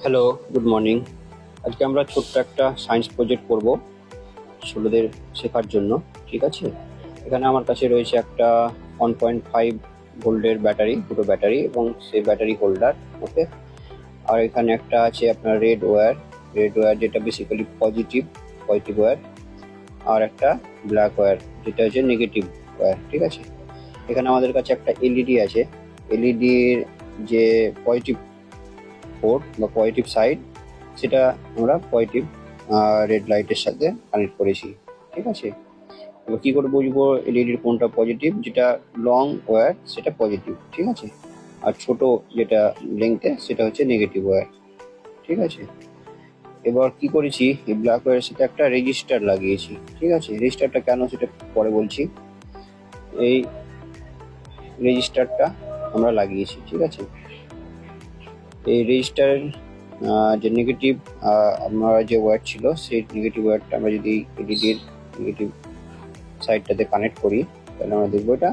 Hello, good morning. আজকে আমরা ছোট্ট একটা সায়েন্স প্রজেক্ট করব ছোটদের শেখার জন্য। ঠিক আছে, এখানে আমার কাছে রয়েছে একটা 1.5 ভোল্টের ব্যাটারি, দুটো ব্যাটারি এবং সেই ব্যাটারি হোল্ডার। ওকে, আর এখানে একটা আছে আপনার রেড ওয়্যার যেটা বেসিক্যালি পজিটিভ পজিটিভ ওয়্যার, আর একটা ব্ল্যাক ওয়্যার যেটা হচ্ছে নেগেটিভ ওয়্যার। ঠিক আছে, এখানে আমাদের কাছে একটা এলইডি আছে। এলইডির যে পজিটিভ পোর্ট বা পজিটিভ সাইড, সেটা আমরা পজিটিভ রেড লাইটের সাথে কানেক্ট করেছি। ঠিক আছে, এবার কী করে বুঝবো এলইডির কোনটা পজিটিভ? যেটা লং ওয়্যার সেটা পজিটিভ, ঠিক আছে, আর ছোট যেটা লেংথে সেটা হচ্ছে নেগেটিভ ওয়্যার। ঠিক আছে, এবার কি করেছি, এই ব্ল্যাক ওয়্যারের সাথে একটা রেজিস্টার লাগিয়েছি। ঠিক আছে, রেজিস্টারটা কেন সেটা পরে বলছি। এই রেজিস্টারটা আমরা লাগিয়েছি। ঠিক আছে, এই রেজিস্টার যে নেগেটিভ আমার যে ওয়্যার ছিল, সেই নেগেটিভ ওয়্যারটা আমরা যদি এলইডির নেগেটিভ সাইডটাতে কানেক্ট করি, তাহলে আমরা দেখবো এটা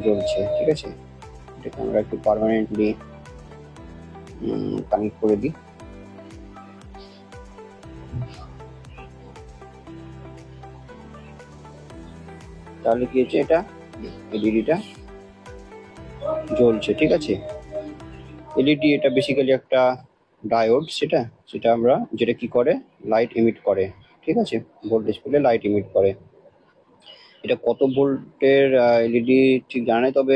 জ্বলছে। ঠিক আছে, এটাকে আমরা একটু পার্মানেন্টলি কানেক্ট করে দিই। তাহলে কি হচ্ছে, এটা এলইডিটা জ্বলছে। ঠিক আছে, এলইডি এটা বেসিক্যালি একটা ডায়োড, সেটা আমরা যেটা কি করে, লাইট ইমিট করে। ঠিক আছে, ভোল্টেজ পেলে লাইট ইমিট করে। এটা কত ভোল্টের এলইডি ঠিক জানা নেই, তবে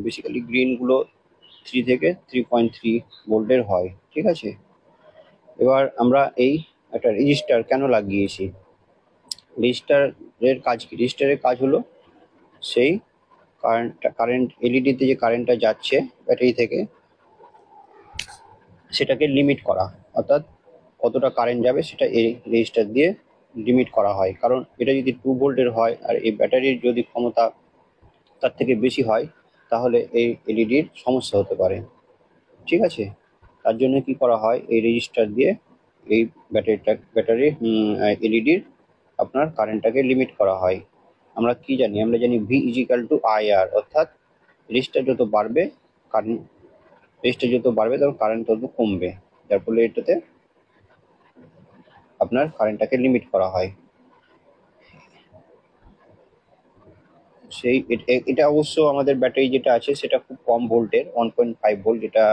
বেসিক্যালি গ্রিনগুলো 3 থেকে 3.3 ভোল্টের হয়। ঠিক আছে, এবার আমরা এই একটা রেজিস্টার কেন লাগিয়েছি। রেজিস্টারের কাজ হলো সেই কারেন্ট এলইডিতে যে কারেন্টটা যাচ্ছে ব্যাটারি থেকে, সেটাকে লিমিট করা। অর্থাৎ কতটা কারেন্ট যাবে সেটা এই রেজিস্টার দিয়ে লিমিট করা হয়। কারণ এটা যদি 2 ভোল্টের হয় আর এই ব্যাটারির যদি ক্ষমতা তার থেকে বেশি হয়, তাহলে এই এলইডির সমস্যা হতে পারে। ঠিক আছে, তার জন্য কি করা হয়, এই রেজিস্টার দিয়ে এই ব্যাটারি এলইডির আপনার কারেন্টটাকে লিমিট করা হয়। আমরা জানি ভি ইজিক্যাল টু আইআর, অর্থাৎ রেজিস্টার যত বাড়বে কারেন্ট রেজিস্টার যত বাড়বে তখন কারেন্ট তত কমবে, যার ফলে এটাতে আপনার কারেন্টটাকে লিমিট করা হয়। এটা অবশ্য আমাদের ব্যাটারি যেটা আছে সেটা খুব কম ভোল্টের, 1.5 ভোল্ট, যেটা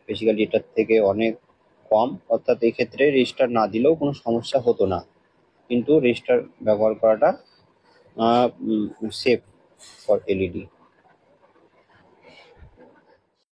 বেসিক্যালি এটার থেকে অনেক কম। অর্থাৎ এই ক্ষেত্রে রেজিস্টার না দিলেও কোনো সমস্যা হতো না, কিন্তু রেজিস্টার ব্যবহার করাটা সেফ ফর এলইডি।